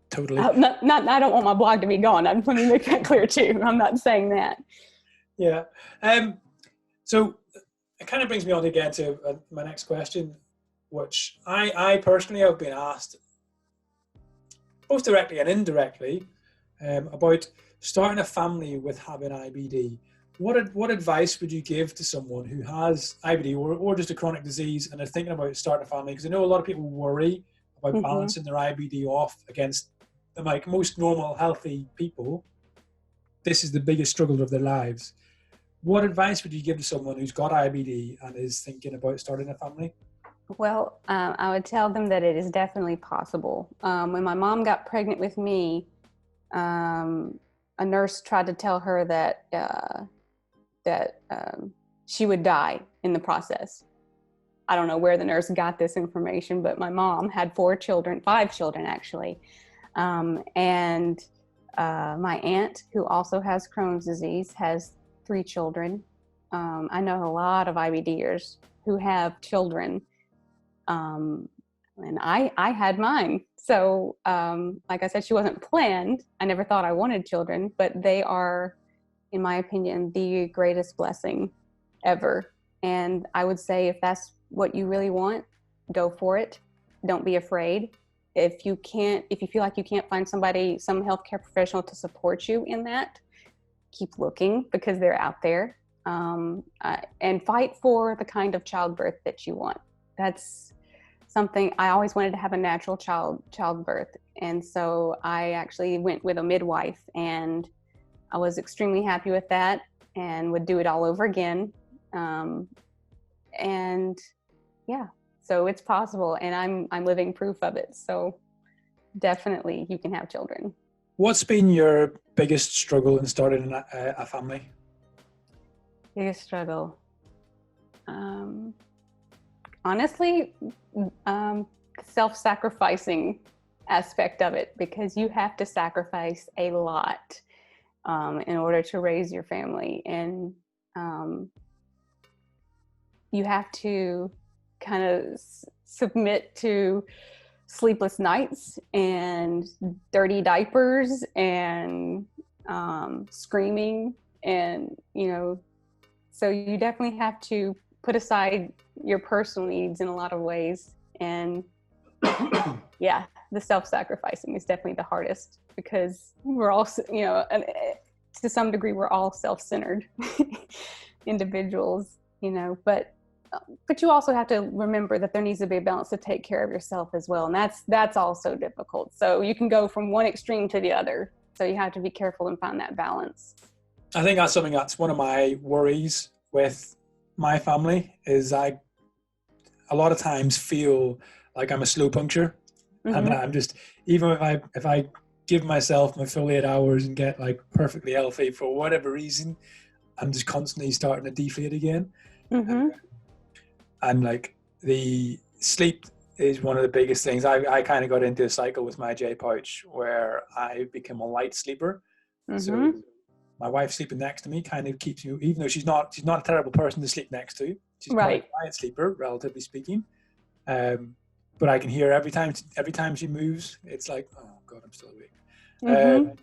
Totally. Not I don't want my blog to be gone. Let me make that clear too. I'm not saying that. Yeah. So it kind of brings me on again to my next question, which I personally have been asked, both directly and indirectly, about starting a family with having IBD. What advice would you give to someone who has IBD or just a chronic disease and are thinking about starting a family? Because I know a lot of people worry about balancing their IBD off against, like most normal, healthy people. This is the biggest struggle of their lives. What advice would you give to someone who's got IBD and is thinking about starting a family? Well, I would tell them that it is definitely possible. When my mom got pregnant with me, a nurse tried to tell her that she would die in the process. I don't know where the nurse got this information, but my mom had 5 children actually. And my aunt, who also has Crohn's disease, has 3 children. I know a lot of IBDers who have children. And I had mine. So, like I said, she wasn't planned. I never thought I wanted children, but they are, in my opinion, the greatest blessing ever. And I would say, if that's what you really want, go for it. Don't be afraid. If you feel like you can't find some healthcare professional to support you in that, keep looking, because they're out there. And fight for the kind of childbirth that you want. That's something I always wanted to have, a natural childbirth. And so I actually went with a midwife, and I was extremely happy with that and would do it all over again. And yeah, so it's possible, and I'm living proof of it. So definitely you can have children. What's been your biggest struggle in starting a family? Biggest struggle? Honestly, self-sacrificing aspect of it, because you have to sacrifice a lot in order to raise your family. And you have to kind of submit to sleepless nights and dirty diapers and screaming, and so you definitely have to put aside your personal needs in a lot of ways. And yeah, the self-sacrificing is definitely the hardest, because we're all, to some degree, we're all self-centered individuals, but you also have to remember that there needs to be a balance to take care of yourself as well. And that's also difficult. So you can go from one extreme to the other. So you have to be careful and find that balance. I think that's something that's one of my worries with my family, is I a lot of times feel like I'm a slow puncture. And I'm just, even if I give myself my full 8 hours and get like perfectly healthy, for whatever reason, I'm just constantly starting to deflate again. And like the sleep is one of the biggest things. I kind of got into a cycle with my JPouch where I become a light sleeper. So my wife sleeping next to me kind of keeps me, even though she's not a terrible person to sleep next to. She's quite a quiet sleeper, relatively speaking. But I can hear every time she moves, it's like, oh God, I'm still awake. And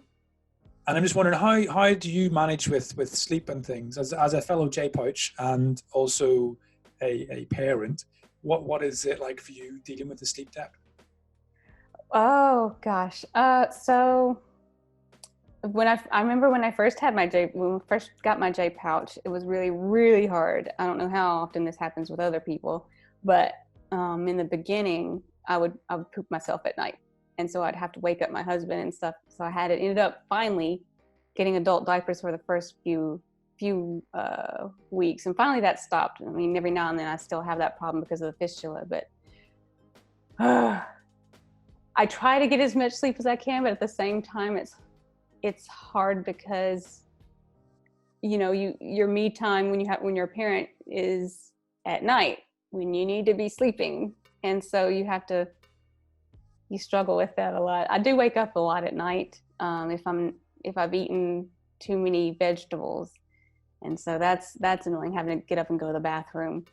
I'm just wondering, how do you manage with sleep and things as a fellow JPouch and also a parent? What is it like for you dealing with the sleep debt? Oh gosh. So when I remember when I first got my JPouch, it was really, really hard. I don't know how often this happens with other people, but in the beginning, I would poop myself at night. And so I'd have to wake up my husband and stuff. So I ended up finally getting adult diapers for the first few weeks. And finally that stopped. I mean, every now and then I still have that problem because of the fistula, but I try to get as much sleep as I can, but at the same time, it's hard because, your me time when you're a parent is at night when you need to be sleeping. And so you struggle with that a lot. I do wake up a lot at night. if I've eaten too many vegetables. And so that's annoying, having to get up and go to the bathroom.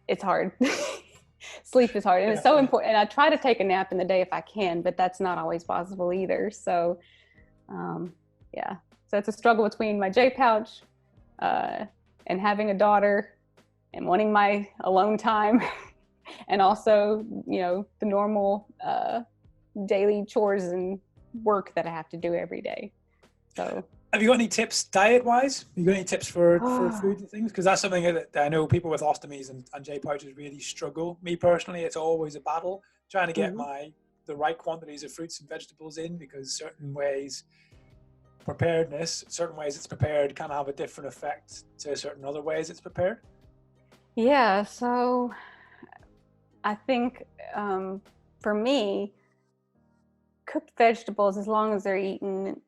It's hard. Sleep is hard, and it's so important. And I try to take a nap in the day if I can, but that's not always possible either. So, yeah. So it's a struggle between my JPouch and having a daughter and wanting my alone time, and also, the normal daily chores and work that I have to do every day. So. Have you got any tips diet-wise? Have you got any tips for food and things? Because that's something that I know people with ostomies and JPouches really struggle. Me personally, it's always a battle trying to get the right quantities of fruits and vegetables in, because certain ways it's prepared kind of have a different effect to certain other ways it's prepared. Yeah, so I think for me, cooked vegetables, as long as they're eaten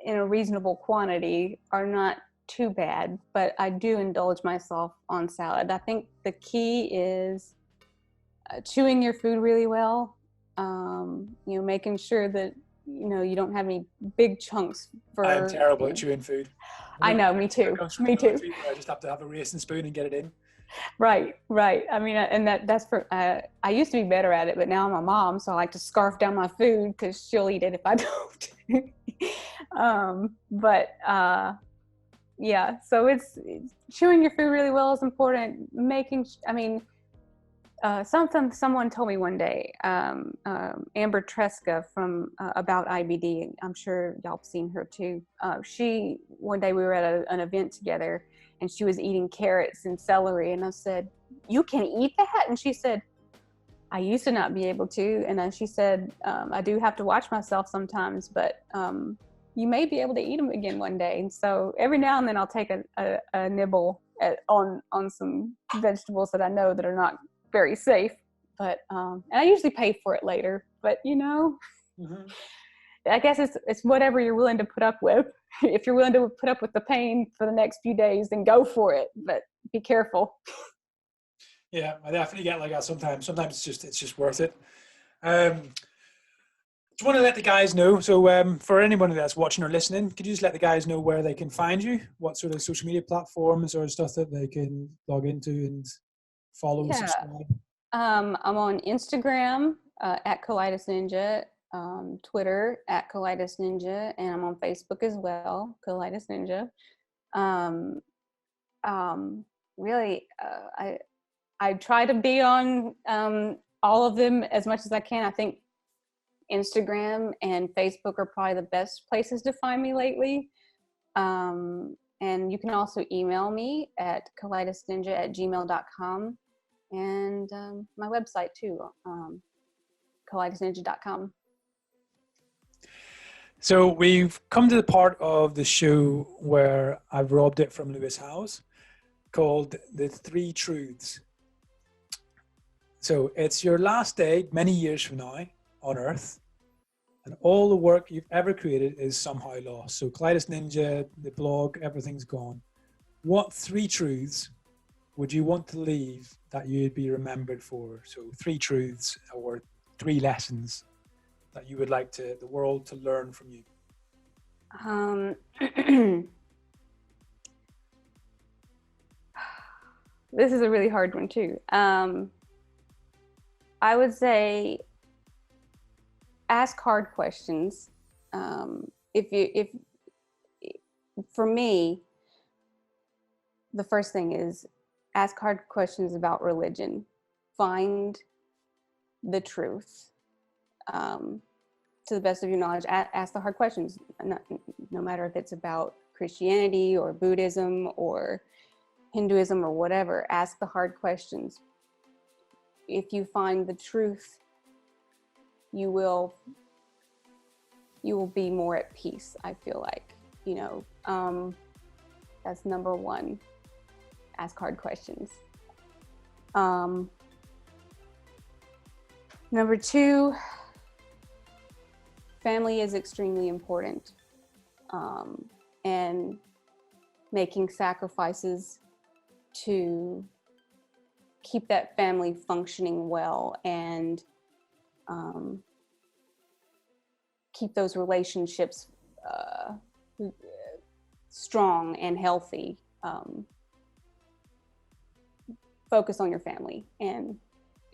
in a reasonable quantity, are not too bad, but I do indulge myself on salad. I think the key is chewing your food really well, making sure that you don't have any big chunks. I'm terrible at chewing food. I know, me too. Me too. I just have to have a racing spoon and get it in. Right. I mean, and that's for, I used to be better at it, but now I'm a mom, so I like to scarf down my food because she'll eat it if I don't. Yeah, so it's chewing your food really well is important. Someone told me one day, Amber Tresca from About IBD, I'm sure y'all have seen her too. One day we were at an event together, and she was eating carrots and celery, and I said, "You can eat that?" And she said, "I used to not be able to." And then she said, "I do have to watch myself sometimes, but you may be able to eat them again one day." And so every now and then I'll take a nibble on some vegetables that I know that are not very safe, but and I usually pay for it later. But I guess it's whatever you're willing to put up with. If you're willing to put up with the pain for the next few days, then go for it. But be careful. Yeah, I definitely get like that sometimes. Sometimes it's just worth it. Just want to let the guys know. So for anyone that's watching or listening, could you just let the guys know where they can find you? What sort of social media platforms or stuff that they can log into and follow and subscribe? I'm on Instagram at Colitis Ninja, Twitter at Colitis Ninja, and I'm on Facebook as well, Colitis Ninja. Really, I try to be on all of them as much as I can. I think Instagram and Facebook are probably the best places to find me lately. And you can also email me at colitisninja@gmail.com, and my website too, colitisninja.com. So we've come to the part of the show where I've robbed it from Lewis Howes, called The Three Truths. So it's your last day, many years from now, on Earth, and all the work you've ever created is somehow lost. So Colitis Ninja, the blog, everything's gone. What three truths would you want to leave that you'd be remembered for? So 3 truths or 3 lessons that you would like the world to learn from you. This is a really hard one too. I would say ask hard questions. For me, the first thing is ask hard questions about religion. Find the truth. To the best of your knowledge, ask the hard questions. No matter if it's about Christianity or Buddhism or Hinduism or whatever, ask the hard questions. If you find the truth, you will be more at peace, I feel like. That's number 1. Ask hard questions. Number 2, family is extremely important, and making sacrifices to keep that family functioning well and keep those relationships strong and healthy. Focus on your family and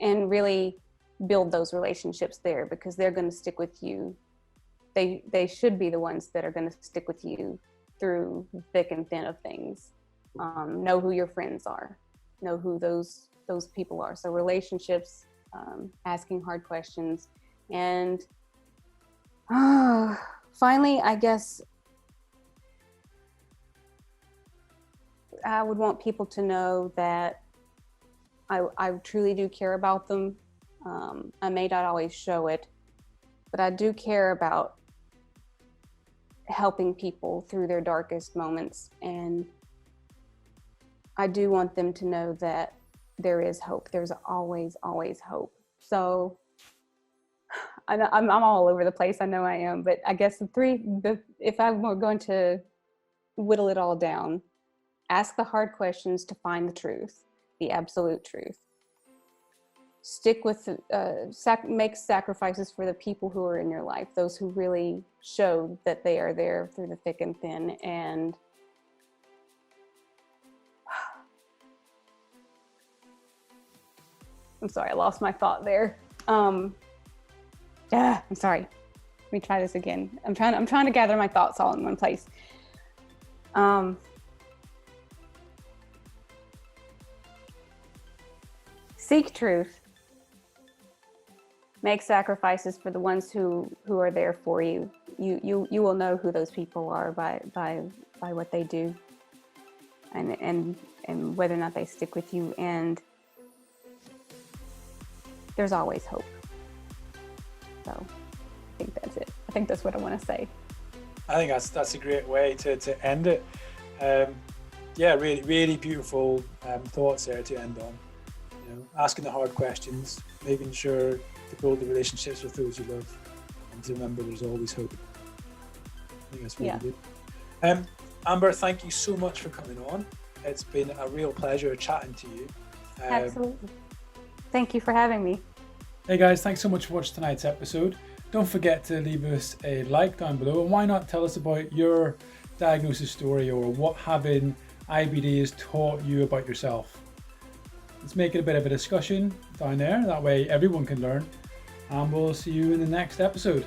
really build those relationships there, because they're going to stick with you. They should be the ones that are going to stick with you through thick and thin of things. Know who your friends are, know who those people are. So relationships, asking hard questions, and finally, I guess I would want people to know that I truly do care about them. I may not always show it, but I do care about helping people through their darkest moments. And I do want them to know that there is hope. There's always, always hope. So I'm all over the place. I know I am, but I guess if I'm going to whittle it all down, ask the hard questions to find the truth, the absolute truth. Stick with, make sacrifices for the people who are in your life, those who really show that they are there through the thick and thin. And I'm sorry, I lost my thought there. I'm sorry. Let me try this again. I'm trying to gather my thoughts all in one place. Seek truth. Make sacrifices for the ones who are there for you. You will know who those people are by what they do, and whether or not they stick with you. And there's always hope. So I think that's it. I think that's what I want to say. I think that's a great way to end it. Really, really beautiful thoughts there to end on. You know, asking the hard questions, making sure to build the relationships with those you love, and to remember there's always hope. I think that's really good. Amber, thank you so much for coming on. It's been a real pleasure chatting to you. Absolutely. Thank you for having me. Hey guys, thanks so much for watching tonight's episode. Don't forget to leave us a like down below, and why not tell us about your diagnosis story or what having IBD has taught you about yourself. Let's make it a bit of a discussion down there, that way everyone can learn, and we'll see you in the next episode.